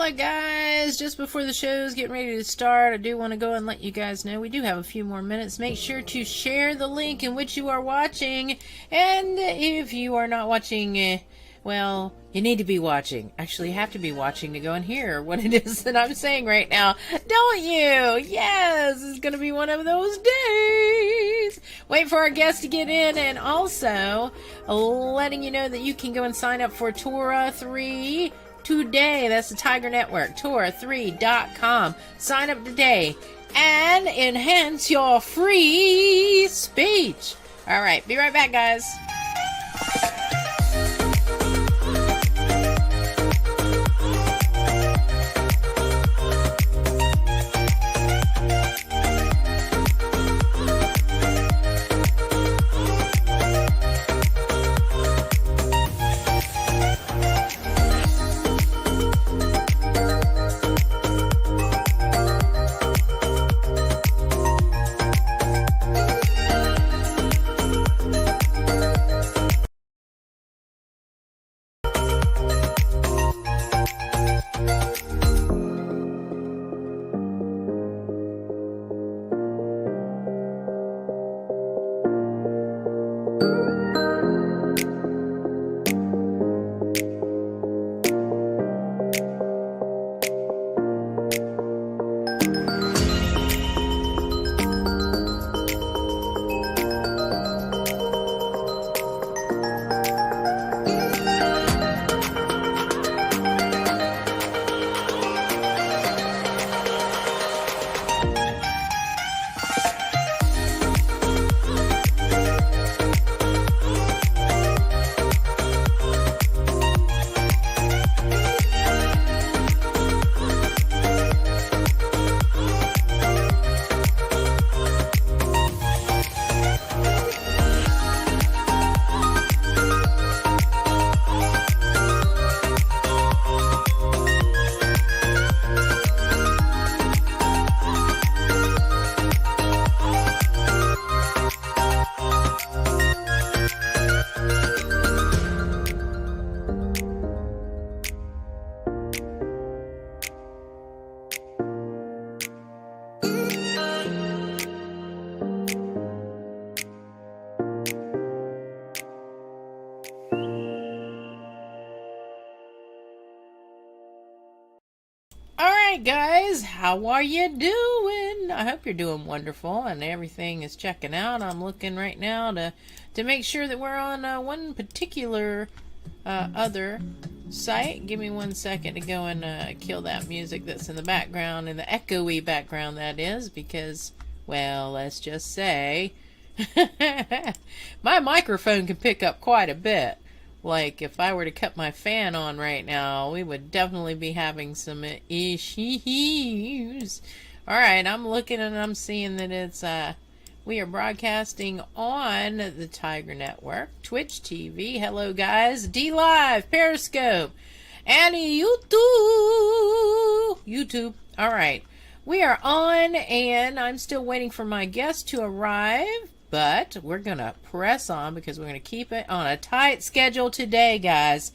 Hello guys, just before the show's getting ready to start, I do want to go and let you guys know we do have a few more minutes. Make sure to share the link in which you are watching, and if you are not watching, well, you need to be watching. Actually, you have to be watching to go and hear what it is that I'm saying right now. Don't you? Yes, it's going to be one of those days. Wait for our guests to get in, and also letting you know that you can go and sign up for Torah 3 today. That's the Tiger Network, Torah3.com. Sign up today and enhance your free speech. All right, be right back, guys. Guys, how are you doing? I hope you're doing wonderful and everything is checking out. I'm looking right now to make sure that we're on one particular other site. Give me 1 second to go and kill that music that's in the background, in the echoey background that is, because, well, let's just say my microphone can pick up quite a bit. Like, if I were to cut my fan on right now, we would definitely be having some issues. Alright, I'm looking and I'm seeing that it's, we are broadcasting on the Tiger Network, Twitch TV, hello guys, D Live, Periscope, and YouTube. Alright, we are on, and I'm still waiting for my guest to arrive. But we're going to press on because we're going to keep it on a tight schedule today, guys.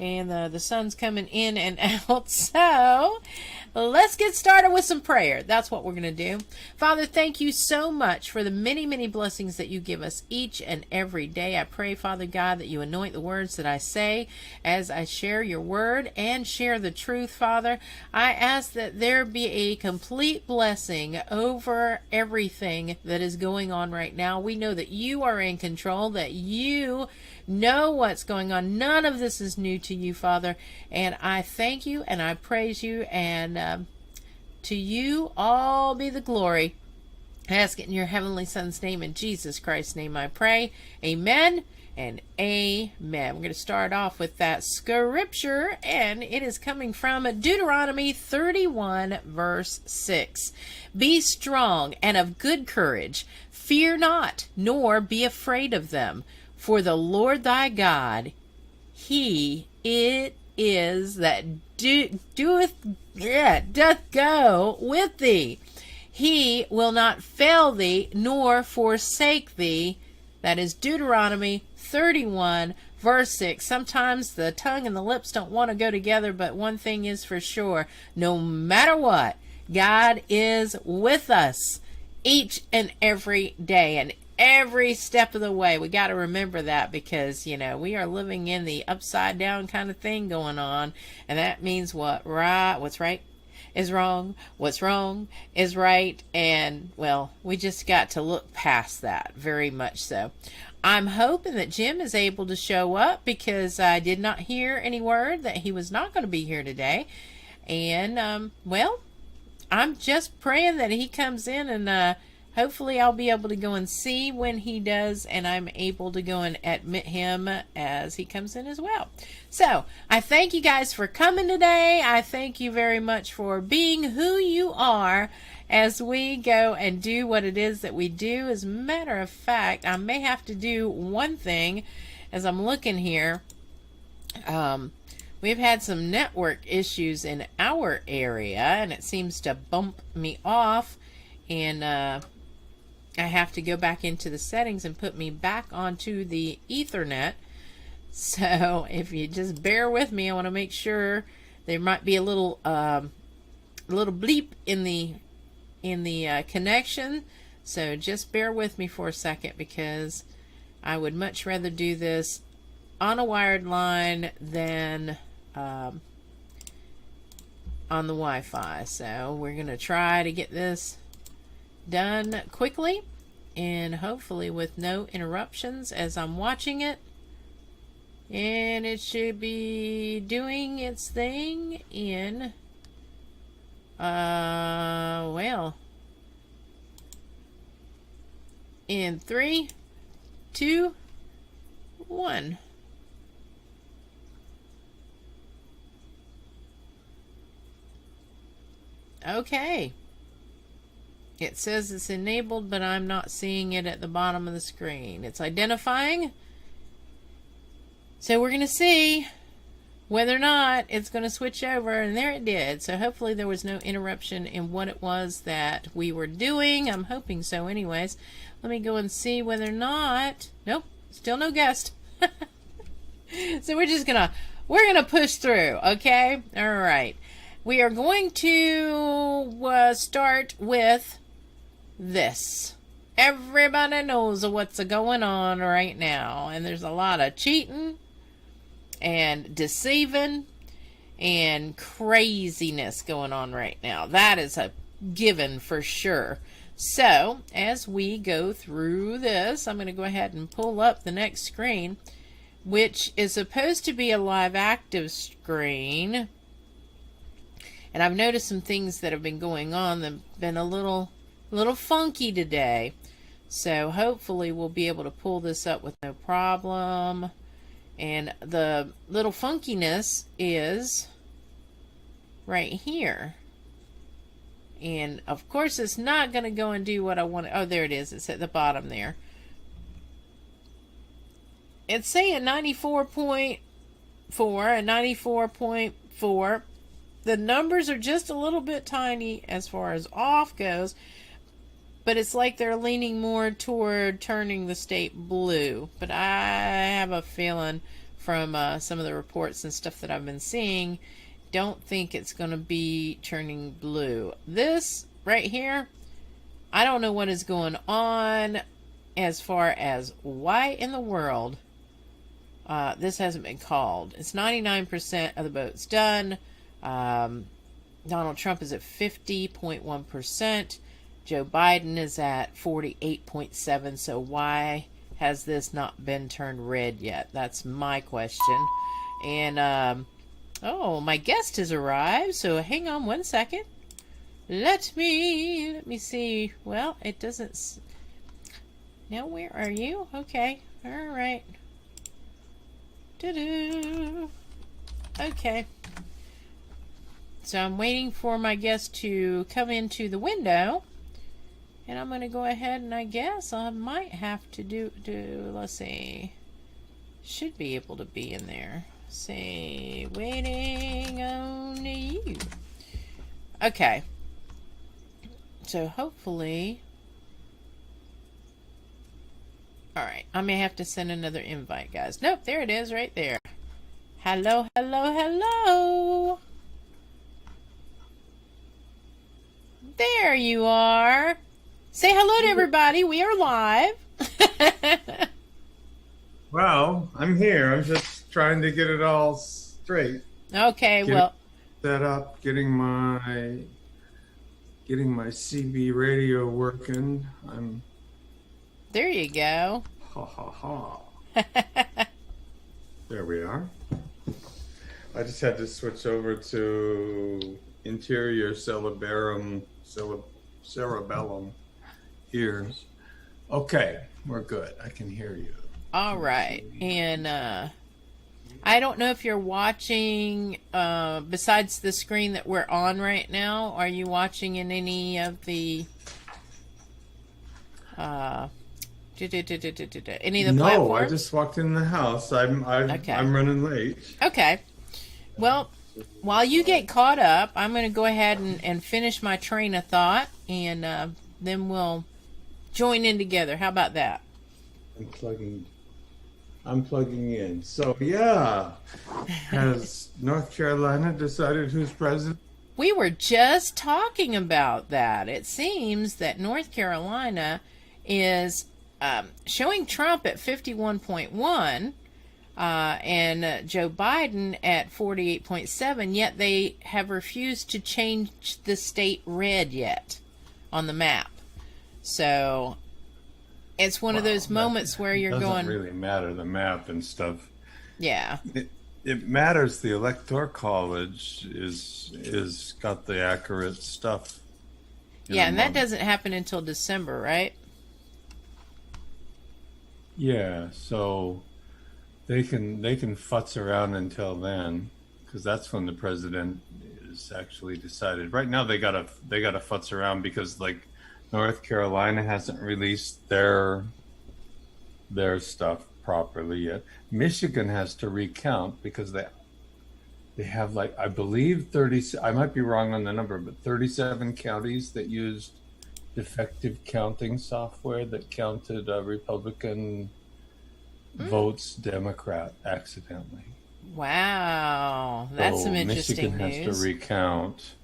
And the sun's coming in and out. So let's get started with some prayer. That's what we're going to do. Father, thank you so much for the many, many blessings that you give us each and every day. I pray, Father God, that you anoint the words that I say as I share your word and share the truth, Father. I ask that there be a complete blessing over everything that is going on right now. We know that you are in control, that you know what's going on. None of this is new to you, Father, and I thank you and I praise you, and to you all be the glory. I ask it in your heavenly Son's name, in Jesus Christ's name I pray. Amen and amen. We're going to start off with that scripture, and it is coming from Deuteronomy 31 verse 6. Be strong and of good courage. Fear not, nor be afraid of them. For the Lord thy God, He it is that doth go with thee. He will not fail thee, nor forsake thee. That is Deuteronomy 31, verse 6. Sometimes the tongue and the lips don't want to go together, but one thing is for sure. No matter what, God is with us each and every day and every step of the way. We got to remember that, because, you know, we are living in the upside down kind of thing going on. And that means what's right is wrong, what's wrong is right, and, well, we just got to look past that, very much so. I'm hoping that Jim is able to show up, because I did not hear any word that he was not going to be here today. And, well, I'm just praying that he comes in, and hopefully I'll be able to go and see when he does, and I'm able to go and admit him as he comes in as well. So I thank you guys for coming today. I thank you very much for being who you are as we go and do what it is that we do. As a matter of fact, I may have to do one thing as I'm looking here. We've had some network issues in our area, and it seems to bump me off, and I have to go back into the settings and put me back onto the Ethernet. So if you just bear with me, I want to make sure. There might be a little bleep in the connection. So just bear with me for a second, because I would much rather do this on a wired line than on the Wi-Fi. So we're going to try to get this done quickly and hopefully with no interruptions as I'm watching it, and it should be doing its thing in well, in 3, 2, 1. Okay. It says it's enabled, but I'm not seeing it at the bottom of the screen. It's identifying. So we're going to see whether or not it's going to switch over, and there it did. So hopefully there was no interruption in what it was that we were doing. I'm hoping so anyways. Let me go and see whether or not. Nope, still no guest. So we're gonna push through, okay? All right. We are going to start with this. Everybody knows what's going on right now, and there's a lot of cheating and deceiving and craziness going on right now. That is a given for sure. So as we go through this, I'm going to go ahead and pull up the next screen, which is supposed to be a live active screen. And I've noticed some things that have been going on that have been a little funky today. So hopefully we'll be able to pull this up with no problem. And the little funkiness is right here. And of course it's not going to go and do what I want. Oh, there it is. It's at the bottom there. It's saying 94.4 and 94.4. The numbers are just a little bit tiny as far as off goes, but it's like they're leaning more toward turning the state blue. But I have a feeling from some of the reports and stuff that I've been seeing, don't think it's going to be turning blue. This right here, I don't know what is going on as far as why in the world this hasn't been called. It's 99% of the votes done. Donald Trump is at 50.1%. Joe Biden is at 48.7%. So why has this not been turned red yet? That's my question. And oh, my guest has arrived. So hang on one second. Let me see. Well, it doesn't. Now, where are you? Okay. All right. Doo-doo. Okay. So I'm waiting for my guest to come into the window, and I'm going to go ahead and I guess I might have to do let's see, should be able to be in there. Say, waiting on you. Okay. So hopefully All right, I may have to send another invite, guys. Nope, there it is right there. Hello, hello, hello. There you are. Say hello to everybody. We are live. Well, I'm here. I'm just trying to get it all straight. Okay, Get it well, set up, getting my CB radio working. I'm there you go. ha ha ha. There we are. I just had to switch over to interior cerebellum ears. Okay, we're good. I can hear you. All right. And I don't know if you're watching, besides the screen that we're on right now, are you watching in any of the any of the No, platforms? I just walked in the house. Okay. I'm running late. Okay. Well, while you get caught up, I'm going to go ahead and finish my train of thought, and then we'll join in together. How about that? I'm plugging in. So yeah, has North Carolina decided who's president? We were just talking about that. It seems that North Carolina is showing Trump at 51.1 and Joe Biden at 48.7, yet they have refused to change the state red yet on the map. So it's one of those moments where you're going, doesn't really matter, the map and stuff. yeah. It matters. The Electoral College is got the accurate stuff. Yeah, and that doesn't happen until December, right? Yeah, so they can futz around until then, because that's when the president is actually decided. Right now they gotta futz around because like North Carolina hasn't released their stuff properly yet. Michigan has to recount because they have, like, I believe 30, I might be wrong on the number, but 37 counties that used defective counting software that counted Republican votes Democrat accidentally. Wow, that's some interesting Michigan news. has to recount.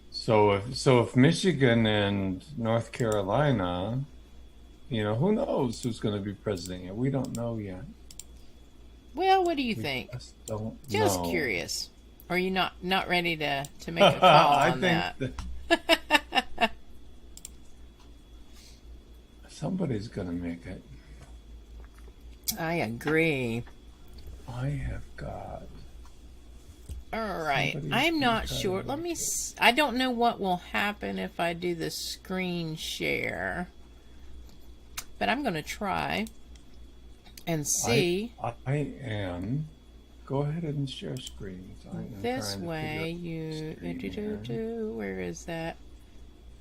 So if Michigan and North Carolina, who knows who's going to be president yet? We don't know yet. Well, what do you think? Just know. curious. Or are you not ready to make a call on that? Somebody's going to make it. I agree. I have got. All right. I'm not sure. Let me. I don't know what will happen if I do the screen share, but I'm going to try and see. I am. Go ahead and share screens. This way, where is that?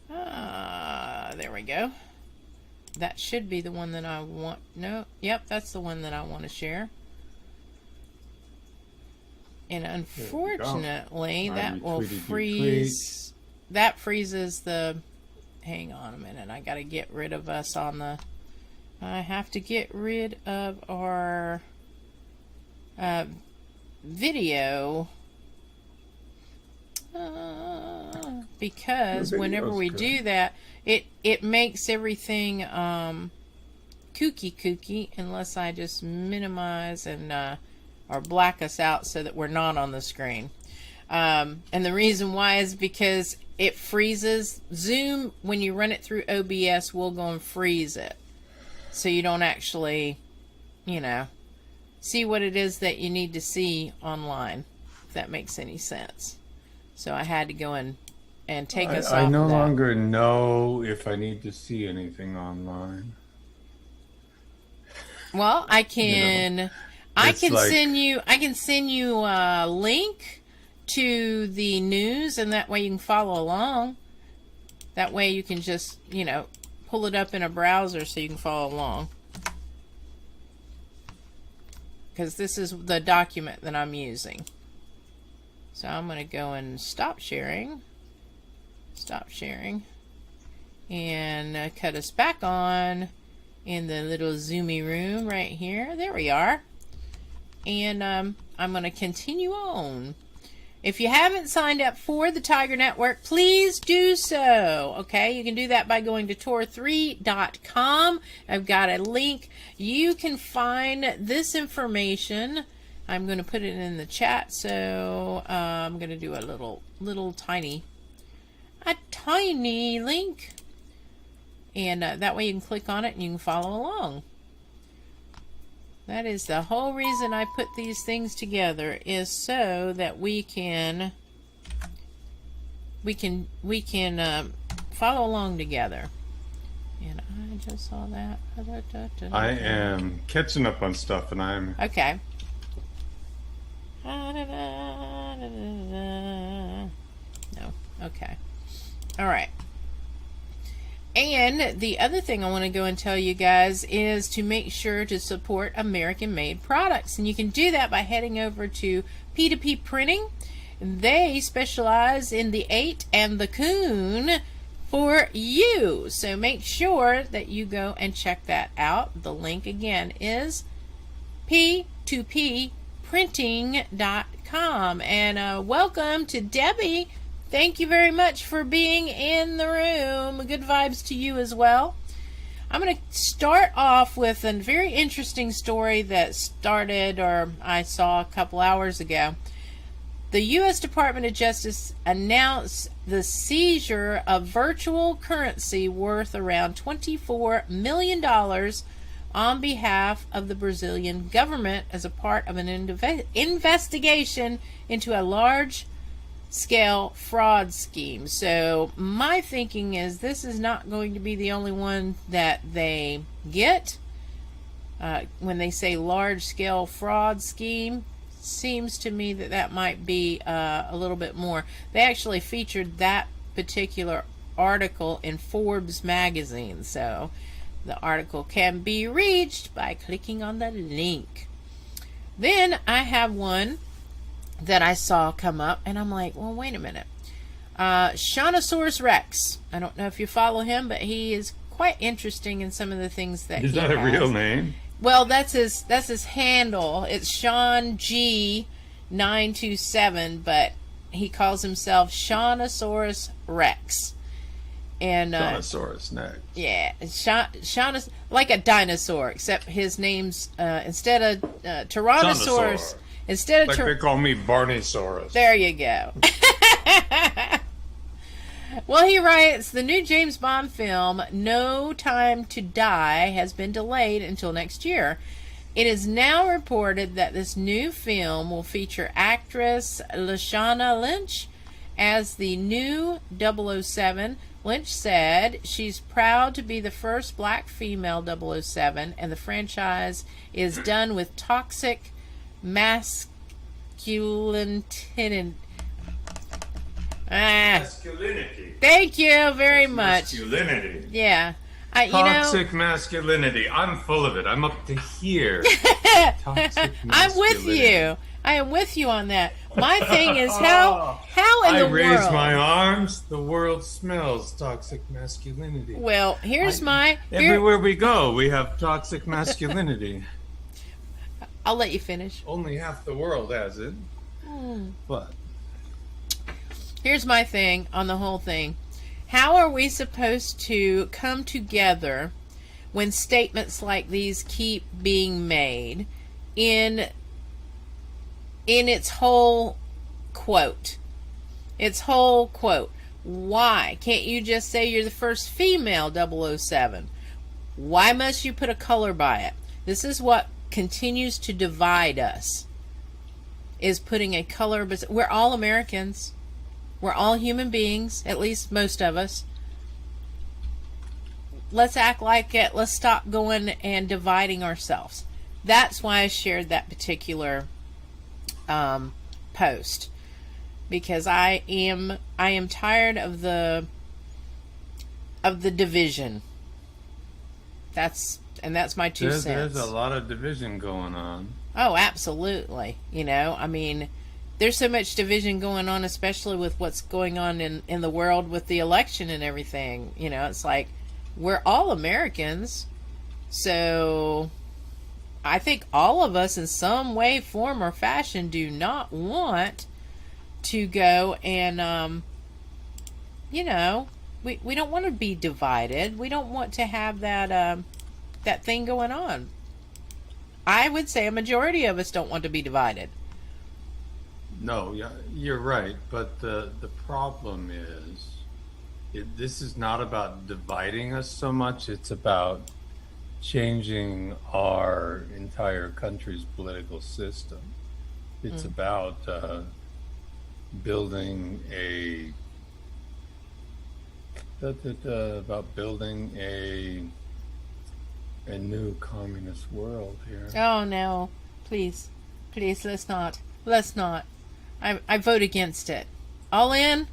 There we go. That should be the one that I want. No, yep, that's the one that I want to share. And unfortunately, that will freeze. That freezes the. Hang on a minute. I got to get rid of us on the. I have to get rid of our video because whenever we do that, it makes everything kooky unless I just minimize and or black us out so that we're not on the screen. And the reason why is because it freezes. Zoom, when you run it through OBS, will go and freeze it. So you don't actually, see what it is that you need to see online, if that makes any sense. So I had to go and take us off I no of that. longer know if I need to see anything online. Well, I can I can like, send you a link to the news, and that way you can follow along. That way you can just, pull it up in a browser so you can follow along. Because this is the document that I'm using. So I'm going to go and stop sharing, and cut us back on, in the little zoomy room right here. There we are. And I'm going to continue on. If you haven't signed up for the Tiger Network, please do so. Okay, you can do that by going to tor3.com. I've got a link. You can find this information. I'm going to put it in the chat, so I'm going to do a little tiny link. And that way you can click on it and you can follow along. That is the whole reason I put these things together, is so that we can follow along together. And I just saw that. I am catching up on stuff, and I'm okay. No. Okay. All right. And the other thing I want to go and tell you guys is to make sure to support American-made products. And you can do that by heading over to P2P Printing. They specialize in the 8 and the Coon for you. So make sure that you go and check that out. The link again is p2pprinting.com. And welcome to Debbie. Thank you very much for being in the room. Good vibes to you as well. I'm going to start off with a very interesting story that started, or I saw a couple hours ago. The U.S. Department of Justice announced the seizure of virtual currency worth around $24 million on behalf of the Brazilian government as a part of an investigation into a large scale fraud scheme. So my thinking is this is not going to be the only one that they get. When they say large scale fraud scheme, seems to me that that might be a little bit more. They actually featured that particular article in Forbes magazine, so the article can be reached by clicking on the link. Then I have one that I saw come up, and I'm like, well, wait a minute. Shawnosaurus Rex. I don't know if you follow him, but he is quite interesting in some of the things that Is he that has. a real name? Well, that's his handle. It's Sean G927, but he calls himself Shawnosaurus Rex. And Shawnosaurus next. yeah, Shawn like a dinosaur, except his name's instead of Tyrannosaurus. Shawnosaur. Instead of Like they call me Barneysaurus. there you go. Well, he writes, the new James Bond film, No Time to Die, has been delayed until next year. It is now reported that this new film will feature actress Lashana Lynch as the new 007. Lynch said she's proud to be the first black female 007, and the franchise is done with toxic masculinity. Masculinity. Thank you very much. Masculinity. Yeah. Toxic masculinity. I'm full of it. I'm up to here. Toxic I'm with you. I am with you on that. My thing is how in the I raise world. my arms, the world smells toxic masculinity. Well, here's Everywhere we go, we have toxic masculinity. I'll let you finish. Only half the world has it. But Here's my thing on the whole thing. How are we supposed to come together when statements like these keep being made in its whole quote? Its whole quote. Why can't you just say you're the first female 007? Why must you put a color by it? This is what continues to divide us, is putting a color. We're all Americans. We're all human beings, at least most of us. Let's act like it. Let's stop going and dividing ourselves. That's why I shared that particular post, because I am tired of the division. That's my two cents. there's a lot of division going on. Oh, absolutely. I mean, there's so much division going on, especially with what's going on in the world with the election and everything. It's like we're all Americans. So I think all of us in some way, form, or fashion do not want to go and, we don't want to be divided. We don't want to have that thing going on. I would say a majority of us don't want to be divided. No, yeah, you're right. But the problem is, this is not about dividing us so much. It's about changing our entire country's political system. It's about building a new communist world here. Oh no, please, let's not. I vote against it. All in.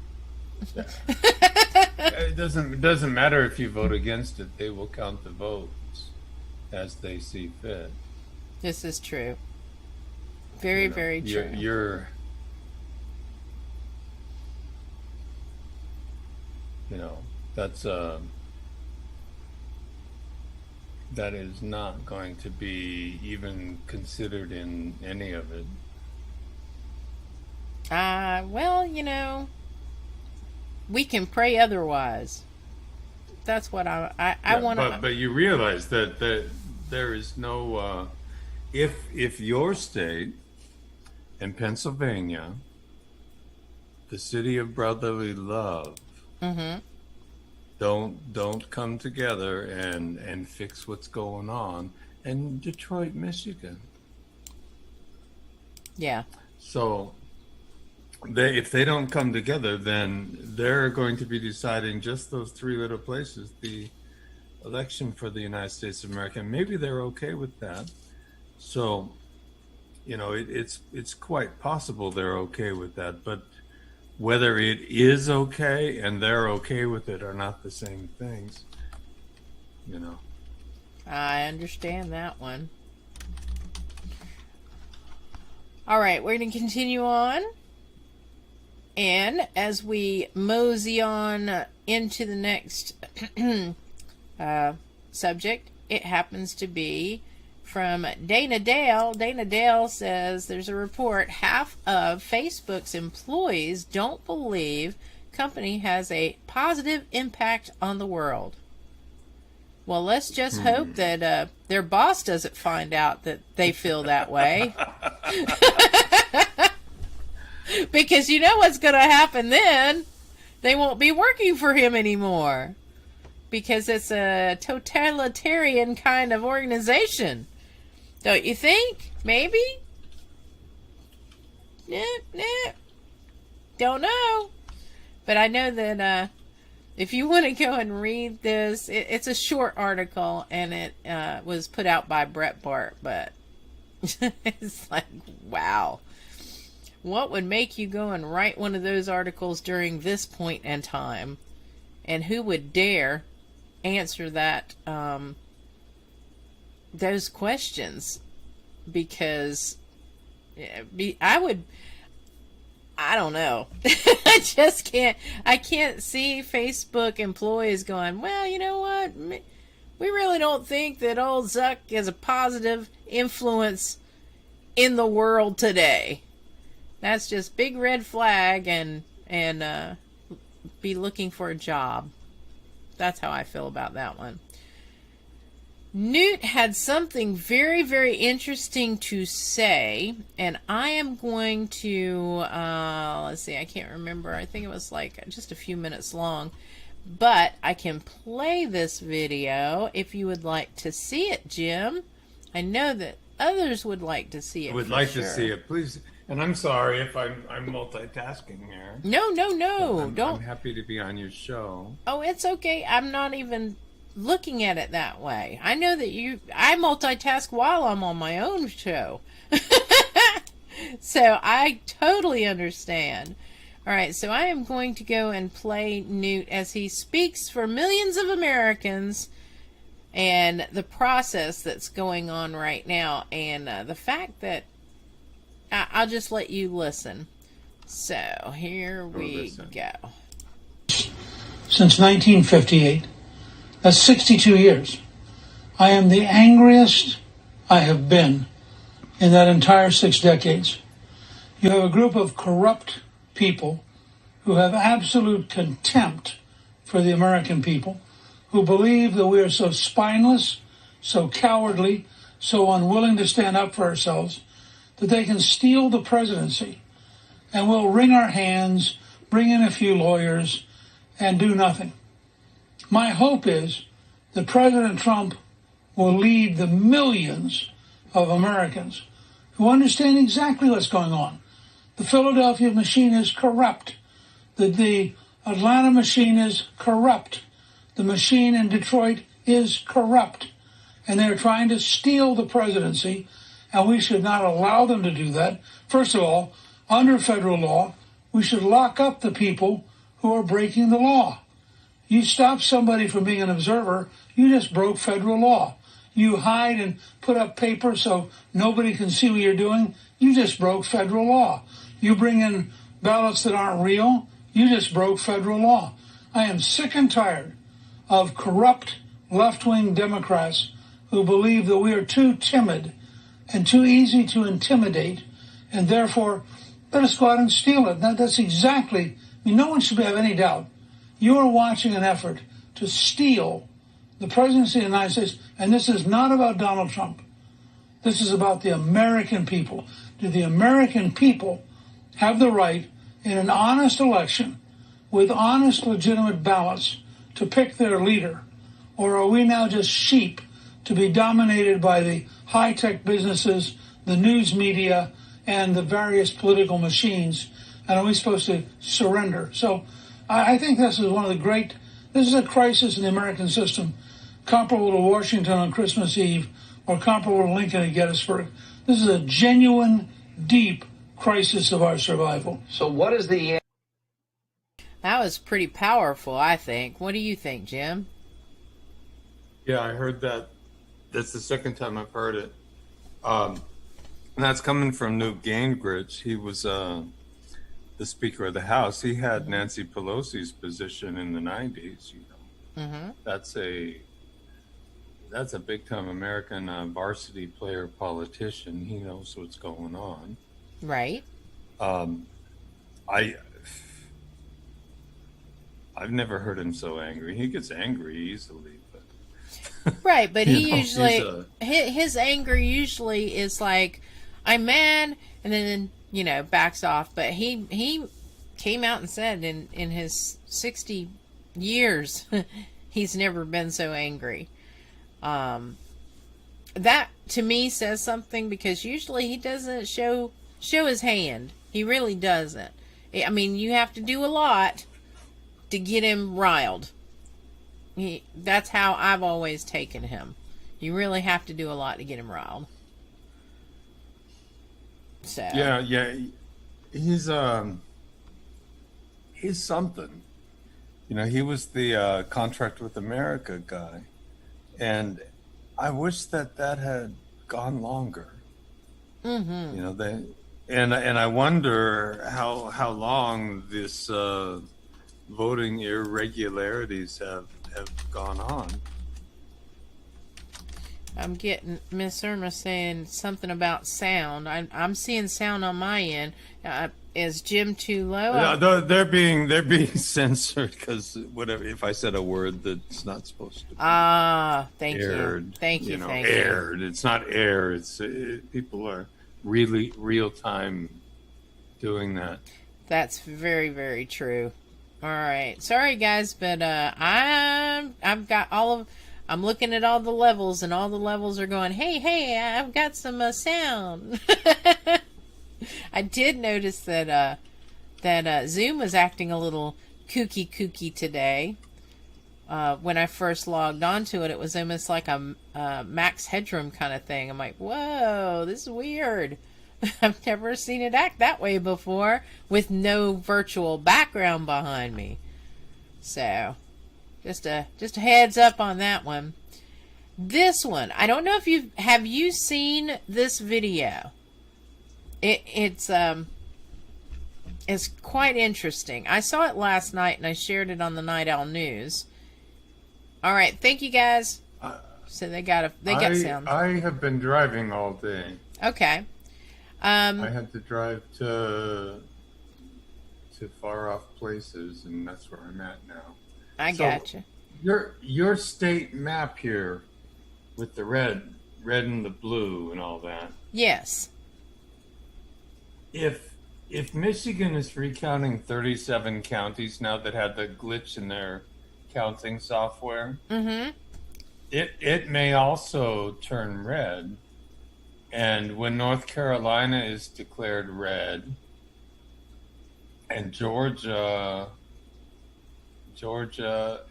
It doesn't matter if you vote against it. They will count the votes as they see fit. This is true. Very, very true. That is not going to be even considered in any of it. Well, we can pray otherwise. That's what I want to. But you realize that there is no. If your state in Pennsylvania, the city of brotherly love, don't come together and fix what's going on, and Detroit, Michigan. Yeah. So if they don't come together, then they're going to be deciding just those three little places the election for the United States of America. Maybe they're okay with that. So, it's quite possible they're okay with that. But whether it is okay and they're okay with it are not the same things. I understand that one. All right, we're going to continue on. And as we mosey on into the next subject, it happens to be from Dana Dale. Dana Dale says there's a report half of Facebook's employees don't believe company has a positive impact on the world. Well, let's just hope that their boss doesn't find out that they feel that way. Because you know what's going to happen then? They won't be working for him anymore. Because it's a totalitarian kind of organization. Don't you think? Maybe? Nah. Don't know. But I know that if you want to go and read this, it's a short article, and it was put out by Breitbart, but it's like, wow. What would make you go and write one of those articles during this point in time? And who would dare answer that, those questions? Because I don't know. I can't see Facebook employees going, well, you know what? We really don't think that old Zuck is a positive influence in the world today. That's just big red flag and be looking for a job. That's how I feel about that one. Newt had something very, very interesting to say, and I am going to, let's see, I can't remember. I think it was like just a few minutes long, but I can play this video if you would like to see it, Jim. I know that others would like to see it. Would like to see it, please. And I'm sorry if I'm multitasking here. No, don't. I'm happy to be on your show. Oh, it's okay. I'm not even looking at it that way. I know that I multitask while I'm on my own show. So I totally understand. All right, so I am going to go and play Newt as he speaks for millions of Americans and the process that's going on right now, and the fact that I'll just let you listen. So here we go. Since 1958. That's 62 years. I am the angriest I have been in that entire 6 decades. You have a group of corrupt people who have absolute contempt for the American people, who believe that we are so spineless, so cowardly, so unwilling to stand up for ourselves, that they can steal the presidency and we'll wring our hands, bring in a few lawyers, and do nothing. My hope is that President Trump will lead the millions of Americans who understand exactly what's going on. The Philadelphia machine is corrupt. The Atlanta machine is corrupt. The machine in Detroit is corrupt. And they're trying to steal the presidency, and we should not allow them to do that. First of all, under federal law, we should lock up the people who are breaking the law. You stop somebody from being an observer, you just broke federal law. You hide and put up paper so nobody can see what you're doing, you just broke federal law. You bring in ballots that aren't real, you just broke federal law. I am sick and tired of corrupt left-wing Democrats who believe that we are too timid and too easy to intimidate, and therefore let us go out and steal it. That's exactly, no one should have any doubt. You are watching an effort to steal the presidency of the United States, and this is not about Donald Trump. This is about the American people. Do the American people have the right in an honest election with honest, legitimate ballots to pick their leader? Or are we now just sheep to be dominated by the high-tech businesses, the news media, and the various political machines? And are we supposed to surrender? So I think this is this is a crisis in the American system, comparable to Washington on Christmas Eve or comparable to Lincoln at Gettysburg. This is a genuine, deep crisis of our survival. So what is the... That was pretty powerful, I think. What do you think, Jim? Yeah, I heard that. That's the second time I've heard it. And that's coming from Newt Gingrich. He was the Speaker of the House. He had Nancy Pelosi's position in the 90s. That's a big-time American varsity player politician. He knows what's going on. Right. I've never heard him so angry. He gets angry easily, but right. But he usually his anger usually is like, I'm mad, and then backs off. But he came out and said in his 60 years he's never been so angry. That to me says something, because usually he doesn't show his hand. He really doesn't. I mean, you have to do a lot to get him riled. That's how I've always taken him. You really have to do a lot to get him riled. So yeah, he's something. He was the Contract with America guy, and I wish that had gone longer. And I wonder how long this voting irregularities have gone on. I'm getting Miss Irma saying something about sound. I'm seeing sound on my end. Is Jim too low? No, they're being censored because whatever. If I said a word that's not supposed to be aired, thank you. Aired. It's not air. People are really real time doing that. That's very, very true. All right, sorry guys, but I've got I'm looking at all the levels, and all the levels are going, hey, I've got some sound. I did notice that Zoom was acting a little kooky today. When I first logged onto it, it was almost like a Max Headroom kind of thing. I'm like, whoa, this is weird. I've never seen it act that way before with no virtual background behind me. So, just a heads up on that one. This one, I don't know if have you seen this video. It's quite interesting. I saw it last night and I shared it on the Night Owl News. All right, thank you guys. So they got sound. I have been driving all day. Okay. I had to drive to far off places, and that's where I'm at now. I gotcha. Your state map here with the red and the blue and all that. Yes. If Michigan is recounting 37 counties now that had the glitch in their counting software, Mm-hmm. it may also turn red. And when North Carolina is declared red, and Georgia,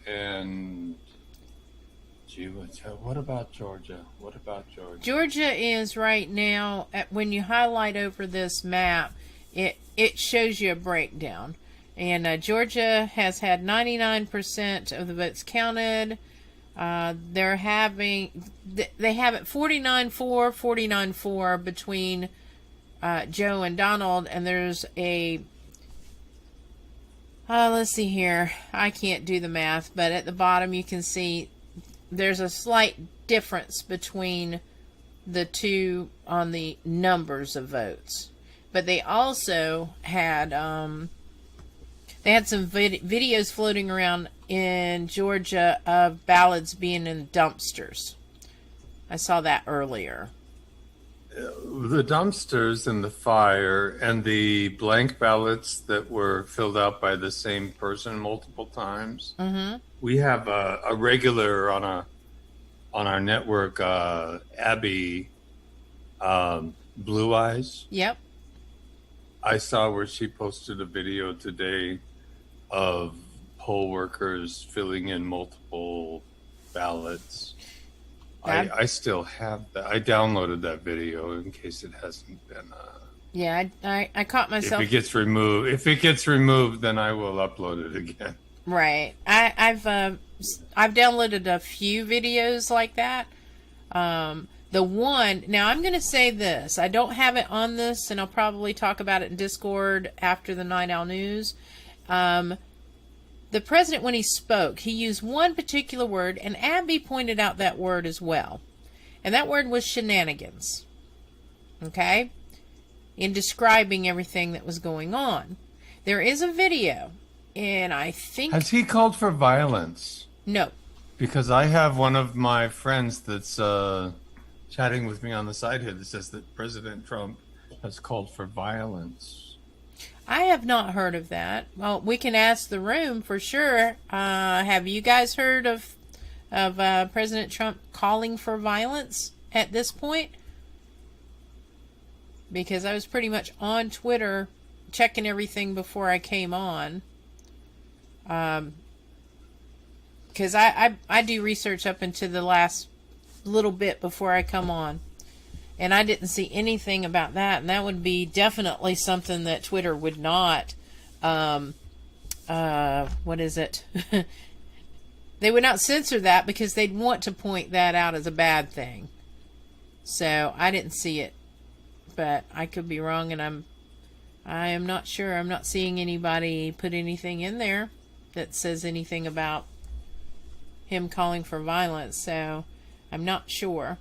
and what about Georgia? Georgia is right now, when you highlight over this map, it shows you a breakdown. And Georgia has had 99% of the votes counted. They have it 49-4, 49-4 between Joe and Donald, and there's a let's see here. I can't do the math, but at the bottom you can see there's a slight difference between the two on the numbers of votes. But they also had some videos floating around in Georgia of ballots being in dumpsters. I saw that earlier. The dumpsters and the fire and the blank ballots that were filled out by the same person multiple times. Mm-hmm. We have a regular on our network, Abby, Blue Eyes. Yep. I saw where she posted a video today of poll workers filling in multiple ballots. I still have that. I downloaded that video in case it hasn't been. Yeah, I caught myself. If it gets removed, then I will upload it again. Right. I've downloaded a few videos like that. The one, now I'm going to say this. I don't have it on this, and I'll probably talk about it in Discord after the Night Owl News. The president, when he spoke, he used one particular word, and Abby pointed out that word as well. And that word was shenanigans. Okay? In describing everything that was going on. There is a video, and I think... Has he called for violence? No. Because I have one of my friends that's chatting with me on the side here that says that President Trump has called for violence. I have not heard of that. Well, we can ask the room for sure. Have you guys heard of President Trump calling for violence at this point? Because I was pretty much on Twitter checking everything before I came on. Because I do research up into the last little bit before I come on. And I didn't see anything about that. And that would be definitely something that Twitter would not, what is it? They would not censor that because they'd want to point that out as a bad thing. So I didn't see it. But I could be wrong, and I am not sure. I'm not seeing anybody put anything in there that says anything about him calling for violence. So I'm not sure.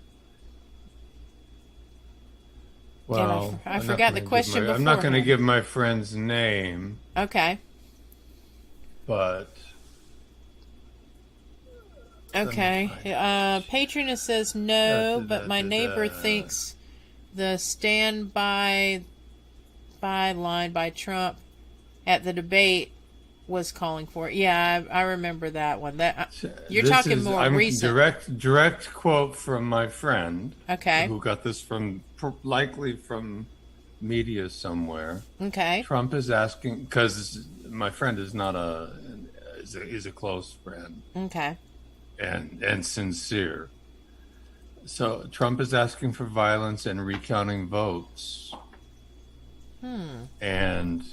Well, I forgot the question before. I'm not going to give my friend's name. Okay. But. Okay. Patronus says no, but my neighbor thinks the stand by line by Trump at the debate was calling for it. Yeah, I remember that one. You're talking more recent. Direct quote from my friend. Okay. Who got this likely from media somewhere. Okay. Trump is asking, because my friend is not is a close friend. Okay. And sincere. So Trump is asking for violence and recounting votes. And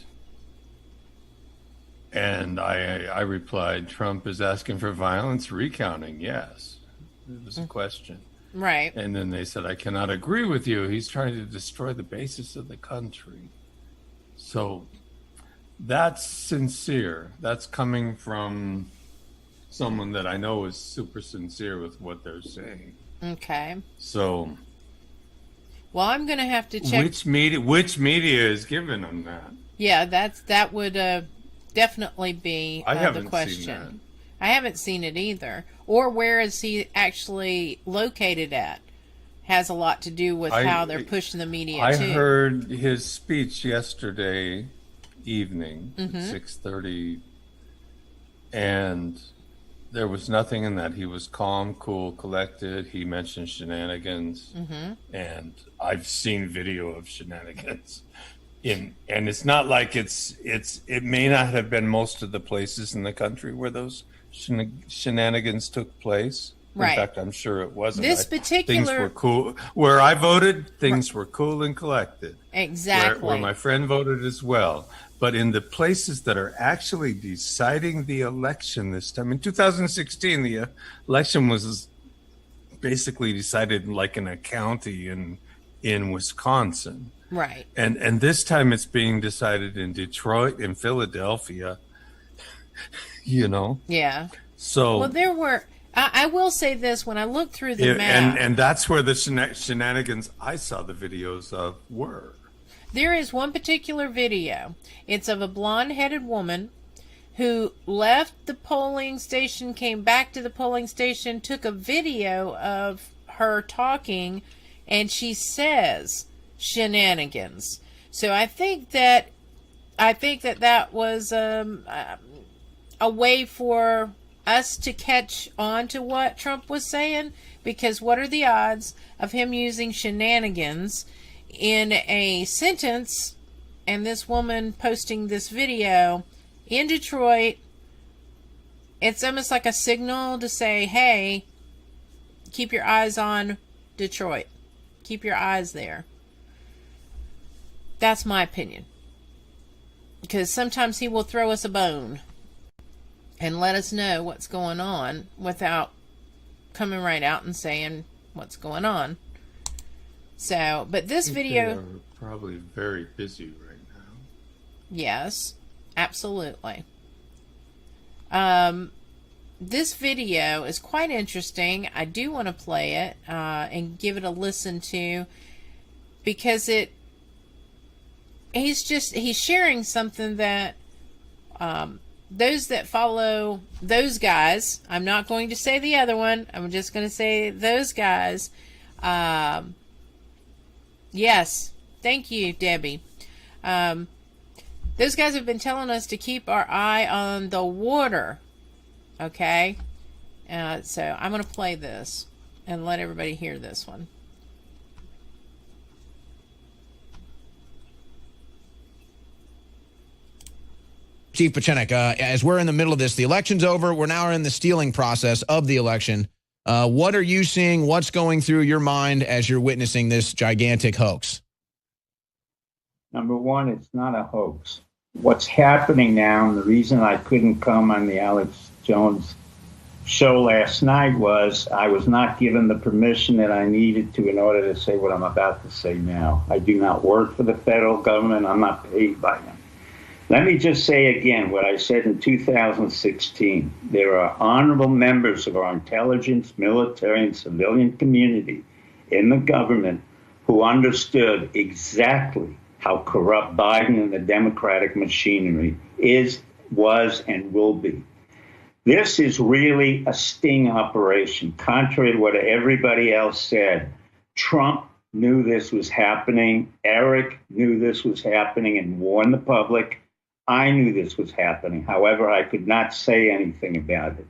I replied, Trump is asking for violence, recounting, yes. It was a question. Right. And then they said, I cannot agree with you. He's trying to destroy the basis of the country. So that's sincere. That's coming from someone that I know is super sincere with what they're saying. Okay. So, Well, I'm going to have to check. which media is giving them that? Yeah, that would definitely be I the haven't question. seen that. I haven't seen it either. Or where is he actually located at? Has a lot to do with how they're pushing the media I too. heard his speech yesterday evening Mm-hmm. at 6:30, and there was nothing in that. He was calm, cool, collected. He mentioned shenanigans, Mm-hmm. and I've seen video of shenanigans. And it's not like it may not have been most of the places in the country where those shenanigans took place. Right. In fact, I'm sure it wasn't. This Things particular were cool. Where I voted, things were cool and collected. exactly. Where my friend voted as well. But in the places that are actually deciding the election this time, in 2016, the election was basically decided like in a county in Wisconsin. Right. And this time it's being decided in Detroit, in Philadelphia, you know. Yeah. So Well, there were. I will say this: when I looked through the map, and that's where the shenanigans I saw the videos of were. there is one particular video. It's of a blonde-headed woman who left the polling station, came back to the polling station, took a video of her talking, and she says shenanigans. So I think that that was a way for us to catch on to what Trump was saying, because what are the odds of him using shenanigans in a sentence, and this woman posting this video in Detroit? It's almost like a signal to say, hey, keep your eyes on Detroit. Keep your eyes there. That's my opinion. Because sometimes he will throw us a bone and let us know what's going on without coming right out and saying what's going on. So, but this video... They're probably very busy right now. Yes, absolutely. This video is quite interesting. I do want to play it and give it a listen to, because he's sharing something that those that follow those guys, I'm not going to say the other one, I'm just going to say those guys. Yes, thank you, Debbie. Those guys have been telling us to keep our eye on the water. Okay? So I'm going to play this and let everybody hear this one. Chief Pachenik, as we're in the middle of this, the election's over. We're now in the stealing process of the election. What are you seeing? What's going through your mind as you're witnessing this gigantic hoax? Number one, it's not a hoax. What's happening now, and the reason I couldn't come on the Alex Jones show last night was I was not given the permission that I needed to in order to say what I'm about to say now. I do not work for the federal government. I'm not paid by them. Let me just say again what I said in 2016. There are honorable members of our intelligence, military, and civilian community in the government who understood exactly how corrupt Biden and the Democratic machinery is, was, and will be. This is really a sting operation, contrary to what everybody else said. Trump knew this was happening. Eric knew this was happening and warned the public. I knew this was happening. However, I could not say anything about it.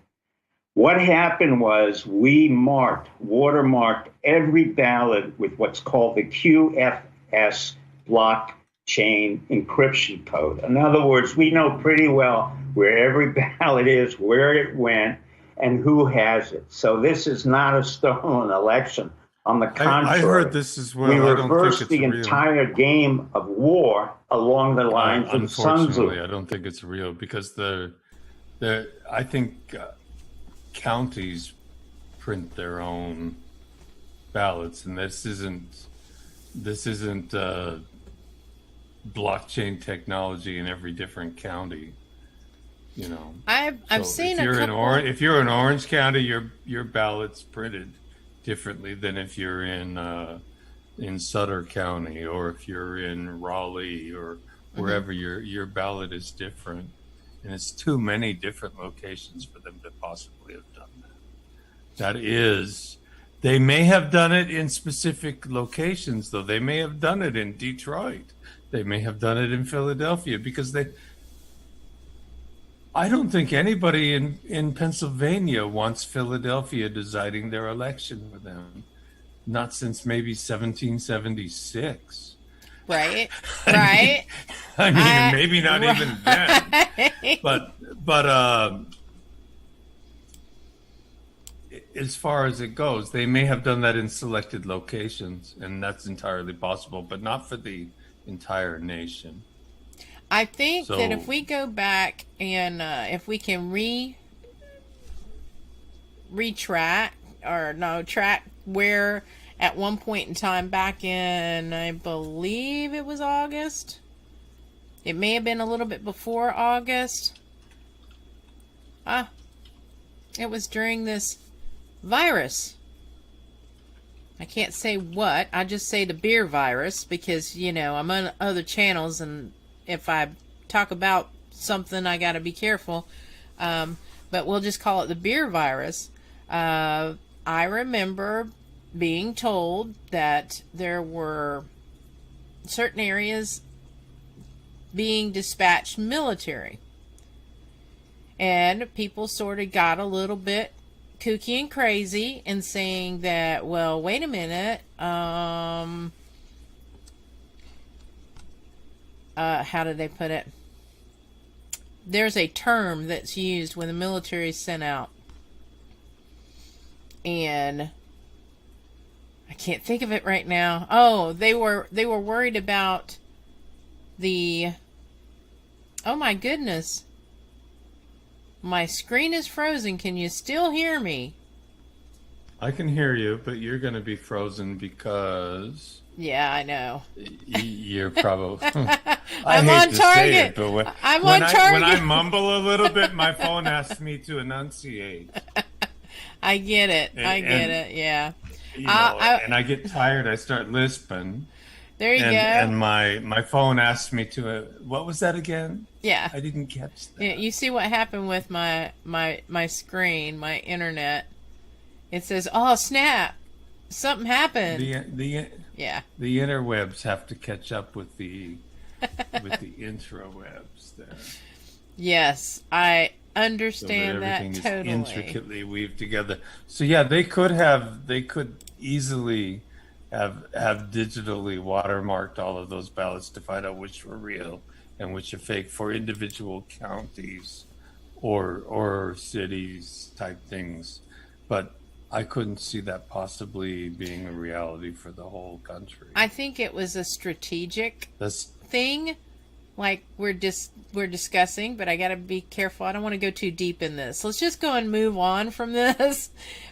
What happened was we watermarked every ballot with what's called the QFS blockchain encryption code. In other words, we know pretty well where every ballot is, where it went, and who has it. So this is not a stolen election. On the contrary, I heard this as well. We I don't reversed think it's the real. entire game of war along the lines of Sun Tzu. Unfortunately, I don't think it's real because I think counties print their own ballots, and this isn't blockchain technology in every different county. You know, I've so seen if you're a couple. if you're in Orange County, your ballot's printed differently than if you're in Sutter County, or if you're in Raleigh, or Mhm. wherever your ballot is different, and it's too many different locations for them to possibly have done that. That is, they may have done it in specific locations, though. They may have done it in Detroit. They may have done it in Philadelphia, because I don't think anybody in Pennsylvania wants Philadelphia deciding their election for them. Not since maybe 1776. Right, I mean, right. and I maybe not even then. right. But as far as it goes, they may have done that in selected locations, and that's entirely possible, but not for the entire nation. I think that if So we go back and if we can retrack or no track where at one point in time back in, I believe it was August. It may have been a little bit before August. Ah, it was during this virus. I can't say what. I just say the beer virus because, I'm on other channels, and if I talk about something, I got to be careful. But we'll just call it the beer virus. I remember being told that there were certain areas being dispatched military. And people sort of got a little bit kooky and crazy and saying that, well, wait a minute, how did they put it? There's a term that's used when the military is sent out, and I can't think of it right now. Oh, they were worried about the. Oh my goodness. My screen is frozen. Can you still hear me? I can hear you, but you're going to be frozen because Yeah, I know. you're probably. I I'm hate on to say it, target. but I'm on when I target. mumble a little bit, my phone asks me to enunciate. I get it. I get And it. Yeah. and I get tired. I start lisping, There you go. and my phone asks me to. What was that again? Yeah. I didn't catch Yeah, that. you see what happened with my screen, my internet. It says, "Oh snap, something happened." The Yeah. the interwebs have to catch up with the intrawebs there, Yes, I so that understand that everything is totally. intricately weaved together. So yeah, they could easily have digitally watermarked all of those ballots to find out which were real and which are fake for individual counties or cities type things. But I couldn't see that possibly being a reality for the whole country. I think it was a strategic That's thing, like we're discussing, but I got to be careful. I don't want to go too deep in this. Let's just go and move on from this.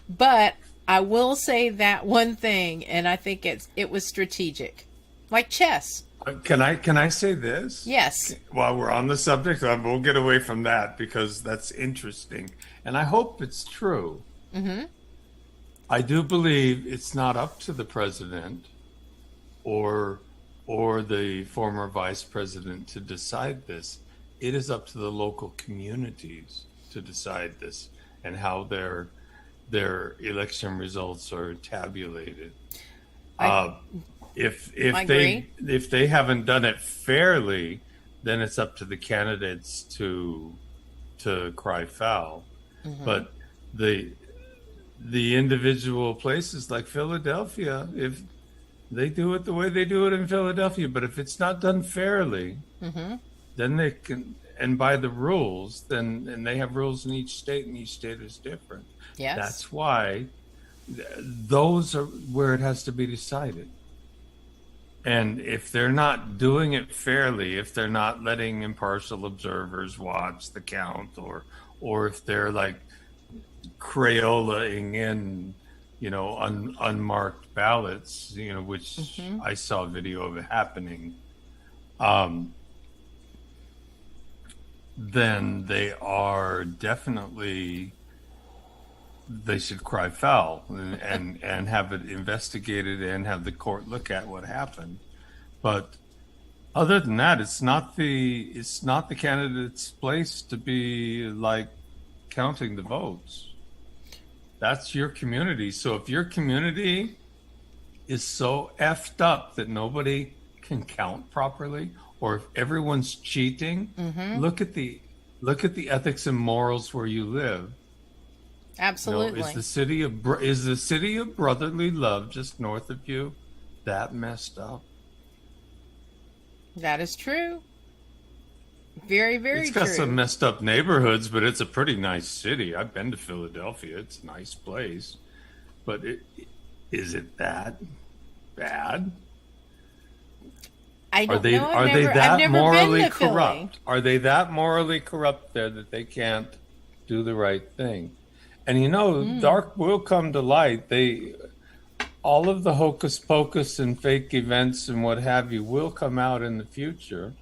But I will say that one thing, and I think it was strategic, like chess. can I say this? Yes. While we're on the subject, we'll get away from that because that's interesting, and I hope it's true. Mm-hmm. I do believe it's not up to the president or the former vice president to decide this. It is up to the local communities to decide this and how their election results are tabulated. I Uh, if I agree. if they haven't done it fairly, then it's up to the candidates to cry foul. Mm-hmm. But the individual places like Philadelphia, if they do it the way they do it in Philadelphia, but if it's not done fairly, Mm-hmm. then they can, and by the rules, then, and they have rules in each state, and each state is different. Yes. That's why those are where it has to be decided. And if they're not doing it fairly, if they're not letting impartial observers watch the count, or if they're like Crayolaing in, unmarked ballots, which Mm-hmm. I saw a video of it happening. Um, then they are definitely, they should cry foul and have it investigated and have the court look at what happened. But other than that, it's not the candidate's place to be like counting the votes. That's your community. So if your community is so effed up that nobody can count properly, or if everyone's cheating, look at the ethics and morals where you live. Absolutely. Is the city of brotherly love just north of you that messed up? That is true. Very, very It's got true. some messed up neighborhoods, but it's a pretty nice city. I've been to Philadelphia. It's a nice place. But is it that bad? I don't know. Are I've they never that been morally to Philly. corrupt? Are they that morally corrupt there that they can't do the right thing? And dark will come to light. All of the hocus pocus and fake events and what have you will come out in the future,